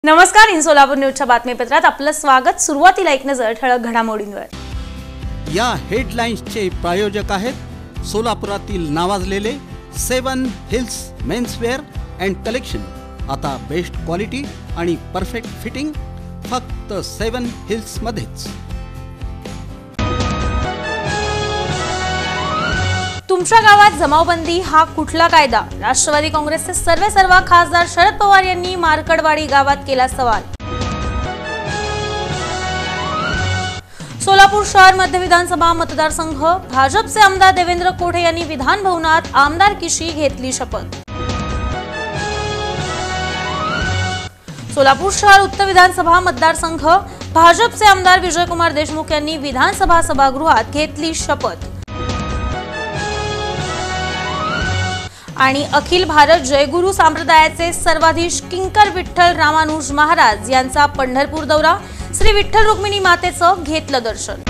नमस्कार, इन सोलापूर न्यूजच्या बातमीपत्रात आपलं स्वागत। सुरुवातीला एक नजर ठळक घडामोडींवर। या हेडलाईन्सचे प्रायोजक आहेत सोलापुरातील नावाजलेले 7 हिल्स मेन्सवेअर अँड कलेक्शन। आता बेस्ट क्वालिटी आणि परफेक्ट फिटिंग फक्त 7 हिल्स मध्येच। तुमच्या गावात जमावबंदी हा कुठला कायदा? राष्ट्रवादी काँग्रेसचे सर्वेसर्वा खासदार शरद पवार यांनी मार्कडवाडी गावात केला सवाल। सोलापूर शहर मध्य विधानसभा मतदारसंघ भाजपचे आमदार देवेंद्र कोठे यांनी विधान भवनात आमदारकीची घेतली शपथ। सोलापूर शहर उत्तर विधानसभा मतदारसंघ भाजपचे आमदार विजयकुमार देशमुख यांनी विधानसभा सभागृहात घेतली शपथ। आणि अखिल भारत जयगुरु संप्रदायाचे सर्वाधीश किंकर विठ्ठल रामानुज महाराज यांचा पंढरपूर दौरा। श्री विठ्ठल रुक्मिणी मातेचं घेतलं दर्शन।